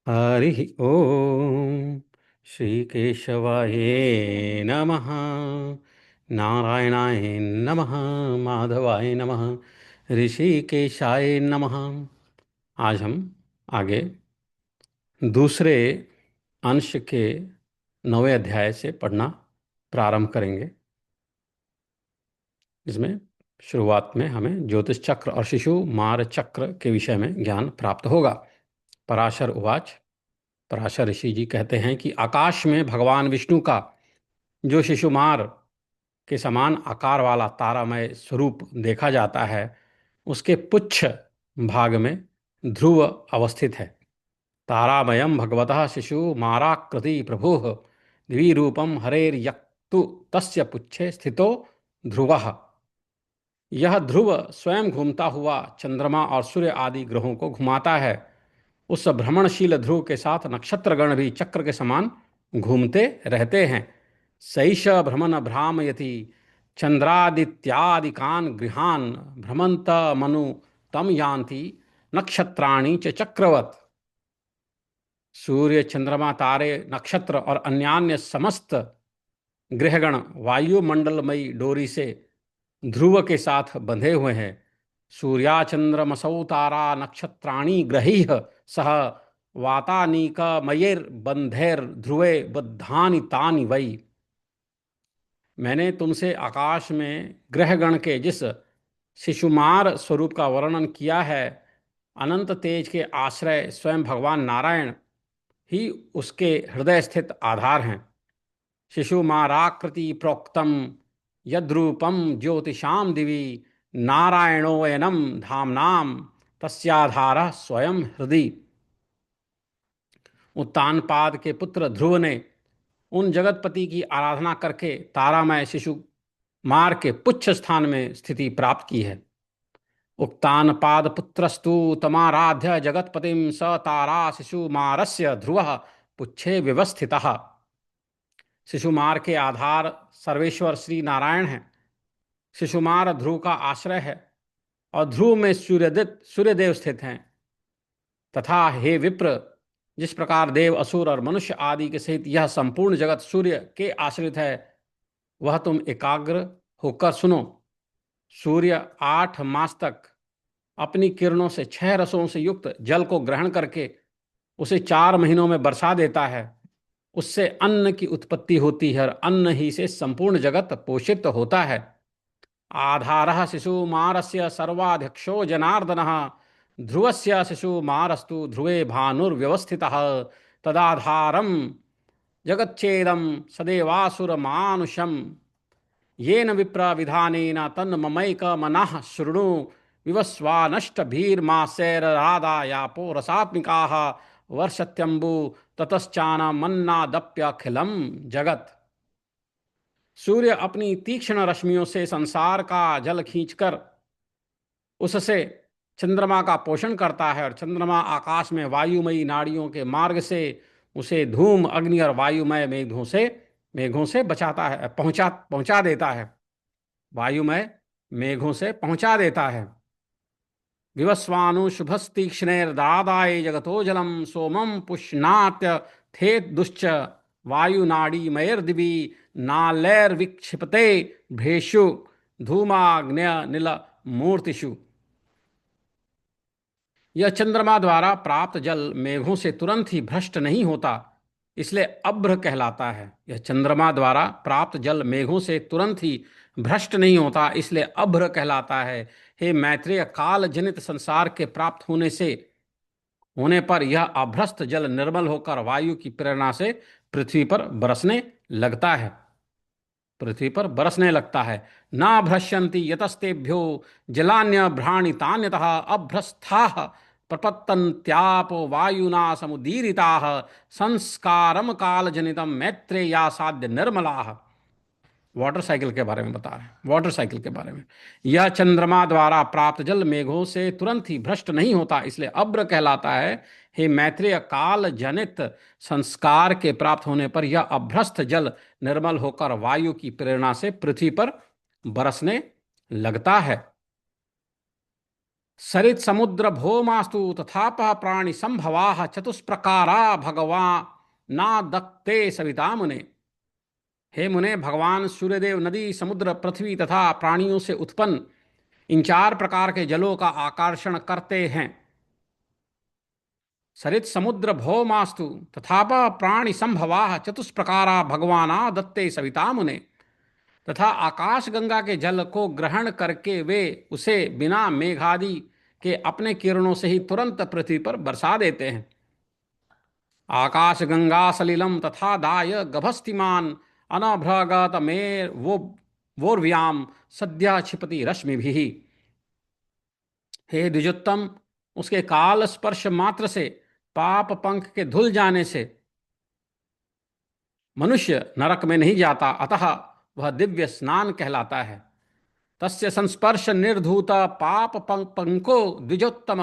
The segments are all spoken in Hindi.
हरि ओम श्रीकेशवाय नमः। नारायणाय नमः। माधवाय नमः। ऋषिकेशाय नमः। आज हम आगे दूसरे अंश के 9वें अध्याय से पढ़ना प्रारंभ करेंगे। इसमें शुरुआत में हमें ज्योतिष चक्र और शिशु मार चक्र के विषय में ज्ञान प्राप्त होगा। पराशर उवाच। पराशर ऋषि जी कहते हैं कि आकाश में भगवान विष्णु का जो शिशुमार के समान आकार वाला तारामय स्वरूप देखा जाता है, उसके पुच्छ भाग में ध्रुव अवस्थित है। तारामयम भगवतः शिशुमाराकृति प्रभुः द्विरूपम हरेर्यक्तु तस्य पुच्छे स्थितो ध्रुवः। यह ध्रुव स्वयं घूमता हुआ चंद्रमा और सूर्य आदि ग्रहों को घुमाता है। उस भ्रमणशील ध्रुव के साथ नक्षत्रगण भी चक्र के समान घूमते रहते हैं। सैष भ्रमण भ्रामयति चंद्रादित्यादिकान गृहान भ्रमंत मनु तम यान्ति नक्षत्राणि च चक्रवत्। सूर्य, चंद्रमा, तारे, नक्षत्र और अन्यान्य समस्त ग्रहगण वायुमंडलमयी डोरी से ध्रुव के साथ बंधे हुए हैं। सूर्या चंद्रमसौ तारा नक्षत्राणि ग्रहीः सह वातानीकमयैर् बंधैर् ध्रुवे बद्धानि तानि वै। मैंने तुमसे आकाश में ग्रहगण के जिस शिशुमार स्वरूप का वर्णन किया है, अनंत तेज के आश्रय स्वयं भगवान नारायण ही उसके हृदय स्थित आधार हैं। शिशुमाराकृति प्रोक्तम यद्रूपम ज्योतिषाम दिवि नारायणोयनम धामनाम तस्याधारः स्वयं हृदि। उत्तानपाद के पुत्र ध्रुव ने उन जगतपति की आराधना करके तारामय शिशु मार के पुच्छ स्थान में स्थिति प्राप्त की है। उक्तानपाद पुत्रस्तु तमाराध्य जगतपतिम स तारा शिशुमारस्य ध्रुवः पुच्छे व्यवस्थितः। शिशुमार के आधार सर्वेश्वर श्री नारायण हैं। शिशुमार ध्रुव का आश्रय है और ध्रुव में सूर्यदेव स्थित हैं। तथा हे विप्र, जिस प्रकार देव, असुर और मनुष्य आदि के सहित यह संपूर्ण जगत सूर्य के आश्रित है, वह तुम एकाग्र होकर सुनो। सूर्य 8 मास तक अपनी किरणों से 6 रसों से युक्त जल को ग्रहण करके उसे 4 महीनों में बरसा देता है। उससे अन्न की उत्पत्ति होती है और अन्न ही से संपूर्ण जगत पोषित होता है। आधारः शिशुमारस्य सर्वाध्यक्षो जनार्दनः ध्रुवस्य शिशुमारस्तु ध्रुवे भानुर्व्यवस्थितः तदाधारं जगच्चेदं सदेवासुरमानुषम् येन विप्र विधानेन तन्ममैकमनः शृणु विवस्वानष्टभीर्मासैररादायापो रसात्मिकाः वर्षत्यम्बु ततश्चानमन्नादप्यखिलं जगत्। सूर्य अपनी तीक्ष्ण रश्मियों से संसार का जल खींचकर उससे चंद्रमा का पोषण करता है और चंद्रमा आकाश में वायुमयी नाड़ियों के मार्ग से उसे धूम, अग्नि और वायुमय मेघों से बचाता है, पहुंचा देता है। वायुमय मेघों से पहुंचा देता है। विवस्वानु शुभस्तीक्ष्णैर्दादाय जगतो जलम सोमम पुष्णात्य थेत दुश्च वायुनाड़ीमयर्दिवि नालैर्विक्षिपते भ्रेषु धूमाग्न्य नील मूर्तिषु। यह चंद्रमा द्वारा प्राप्त जल मेघों से तुरंत ही भ्रष्ट नहीं होता, इसलिए अभ्र कहलाता है। यह चंद्रमा द्वारा प्राप्त जल मेघों से तुरंत ही भ्रष्ट नहीं होता, इसलिए अभ्र कहलाता है। हे मैत्रेय, काल जनित संसार के प्राप्त होने पर यह अभ्रस्त जल निर्मल होकर वायु की प्रेरणा से पृथ्वी पर बरसने लगता है। ना भ्रश्यन्ति यतस्तेभ्यो जलान्य भ्राणितान्यतः अभ्रस्थाः प्रपतन्त्यापो वायुना समुदीरिताः संस्कारम कालजनितम मैत्रेयासाद्य निर्मलाः। वाटर साइकिल के बारे में बता रहे हैं। वाटर साइकिल के बारे में, यह चंद्रमा द्वारा प्राप्त जल मेघों से तुरंत ही भ्रष्ट नहीं होता, इसलिए अभ्र कहलाता है। हे मैत्रेय, काल जनित संस्कार के प्राप्त होने पर यह अभ्रस्त जल निर्मल होकर वायु की प्रेरणा से पृथ्वी पर बरसने लगता है। सरित समुद्र भौमास्तु तथाप प्राणि संभवा चतुष्प्रकारा भगवान ना दत्ते सविता मुने। हे मुने, भगवान सूर्यदेव नदी, समुद्र, पृथ्वी तथा प्राणियों से उत्पन्न इन चार प्रकार के जलों का आकर्षण करते हैं। सरित समुद्र भौमास्तु तथाप प्राणि संभवा चतुष्प्रकारा भगवाना दत्ते सविता मुने। तथा आकाश गंगा के जल को ग्रहण करके वे उसे बिना मेघादि के अपने किरणों से ही तुरंत पृथ्वी पर बरसा देते हैं। आकाश गंगा सलिलम तथा दाय गभस्तिमान अनभ्रगत मेर वो वोर्व्याम सद्या क्षिपति रश्मि भी। हे द्विजोत्तम, उसके काल स्पर्श मात्र से, पाप पंख के धुल जाने से मनुष्य नरक में नहीं जाता, अतः वह दिव्य स्नान कहलाता है। तस्य संस्पर्श निर्धूत पाप पंको द्विजोत्तम,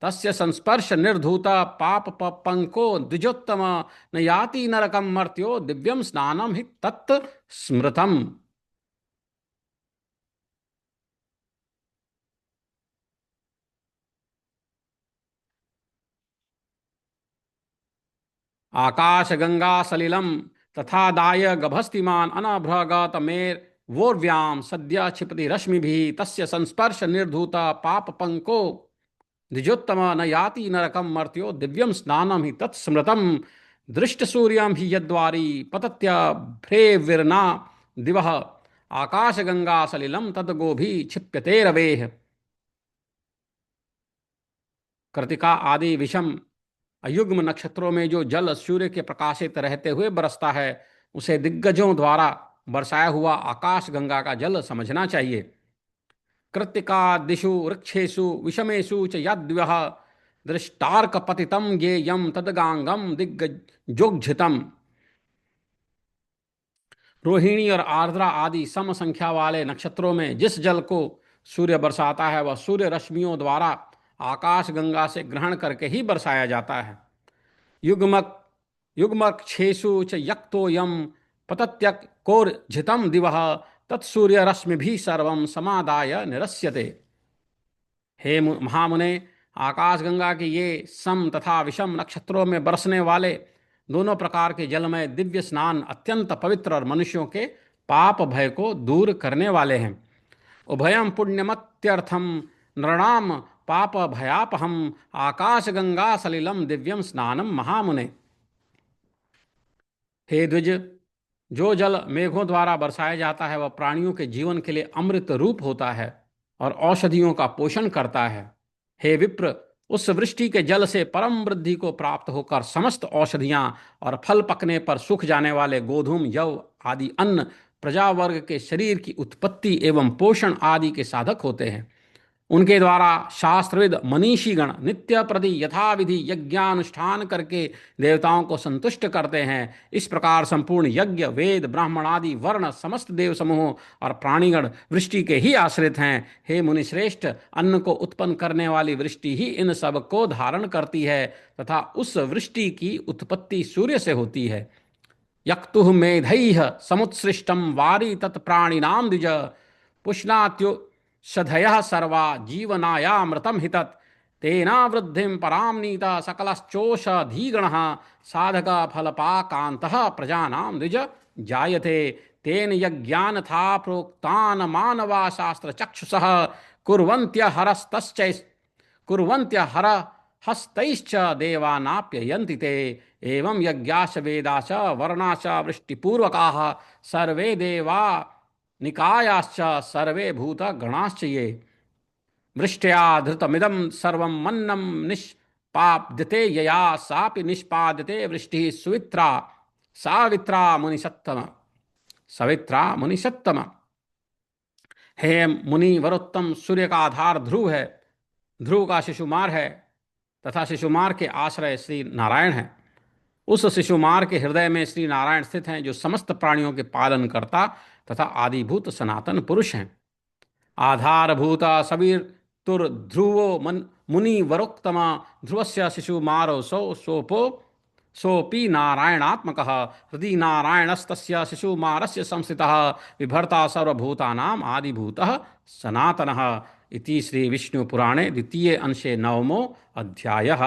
तस्य संस्पर्श निर्धूत पाप पंको द्विजोत्तम, न याति नरकम मर्त्यो दिव्यम स्नानम हि तत् स्मृतम। आकाश गंगा सलिलम तथा दाय गभस्तिमान अनभ्रगत मेर वोर्व्याम सद्य क्षिपति रश्मि भी तस्य संस्पर्श निर्धूत पाप पंको द्विजोत्तम, न याति नरकम मर्त्यो दिव्यम स्नानम हि तत्स्मृतम। दृष्ट सूर्यम ही यद्वारी पतत्य भ्रेविर्ना दिवः, आकाश गंगा सलिलम तद्गोभी क्षिप्यते रवेह। कृतिका आदि विषम अयुग्म नक्षत्रों में जो जल सूर्य के प्रकाशित रहते हुए बरसता है, उसे दिग्गजों द्वारा बरसाया हुआ आकाश गंगा का जल समझना चाहिए। कृत्तिका दिशु वृक्षेषु विषमेषु च यद्व्यः दृष्टार्क पतितम ज्ञेयम तदगांगम दिग्गजोज्झितम। रोहिणी और आर्द्रा आदि सम संख्या वाले नक्षत्रों में जिस जल को सूर्य बरसाता है, वह सूर्य रश्मियों द्वारा आकाश गंगा से ग्रहण करके ही बरसाया जाता है। युग्मक युग्मक्षेषु च यक्तोयम पतत्यक कोर्जितम दिवः तत्सूर्य रश्मि भी सर्वम समादाय निरस्यते। हे महामुने, आकाश गंगा के ये सम तथा विषम नक्षत्रों में बरसने वाले दोनों प्रकार के जल में दिव्य स्नान अत्यंत पवित्र और मनुष्यों के पाप भय को दूर करने वाले हैं। उभयम पुण्यमत्यर्थम नृणाम पाप भयापहम आकाश गंगा सलिलम दिव्यम स्नानम महामुने। हे द्विज, जो जल मेघों द्वारा बरसाया जाता है वह प्राणियों के जीवन के लिए अमृत रूप होता है और औषधियों का पोषण करता है। हे विप्र, उस वृष्टि के जल से परम वृद्धि को प्राप्त होकर समस्त औषधियां और फल पकने पर सूख जाने वाले गोधूम यव आदि अन्न प्रजा वर्ग के शरीर की उत्पत्ति एवं पोषण आदि के साधक होते हैं। उनके द्वारा शास्त्रविद मनीषीगण नित्य प्रति यथाविधि यज्ञानुष्ठान करके देवताओं को संतुष्ट करते हैं। इस प्रकार संपूर्ण यज्ञ, वेद, ब्राह्मण आदि वर्ण, समस्त देव समूह और प्राणीगण वृष्टि के ही आश्रित हैं। हे मुनिश्रेष्ठ, अन्न को उत्पन्न करने वाली वृष्टि ही इन सब को धारण करती है तथा उस वृष्टि की उत्पत्ति सूर्य से होती है। यक्तुः मेधैः समुत्सृष्टं वारि तत्प्राणिनां द्विज पुष्णात्यो सधयः सर्वा जीवनायामृतं हि तत् तेना वृद्धिं परां नीता सकलश्चोषधीगणः साधक फलपाकान्तः प्रजानां द्विज जायते। तेन यज्ञानथा प्रोक्तान् मानवा शास्त्रचक्षुषः कुर्वन्त्य हर हस्तैश्च देवानाप्ययन्ति ते। एवं यज्ञाश्च वेदाश्च वर्णाश्च वृष्टिपूर्वकाः सर्वे देवा निकायाश्च सर्वे भूत गणाश्च ये। वृष्ट्या धृतमिदं सर्वं मन्नं निष्पाद्यते यया सापि निष्पाद्यते वृष्टिः सुवित्रा सावित्रा मुनिसत्तम सवित्रा मुनिसत्तम। हे मुनि वरोत्तम, सूर्य का आधार ध्रुव है, ध्रुव का शिशुमार है तथा शिशुमार के आश्रय श्री नारायण है। उस शिशुमार के हृदय में श्री नारायण स्थित हैं, जो समस्त प्राणियों के पालन करता तथा आदिभूत सनातन पुरुष हैं। आधारभूत सवितुर्ध्रुवो मुनि वरोक्तमा ध्रुवस्य शिशुमारो सोपी नारायणात्मकः हृदि नारायणस्तस्य शिशुमारस्य संस्थितः विभर्ता सर्वभूतानां आदिभूतः सनातनः। इति श्री विष्णुपुराणे द्वितीये अंशे नवमो अध्यायः।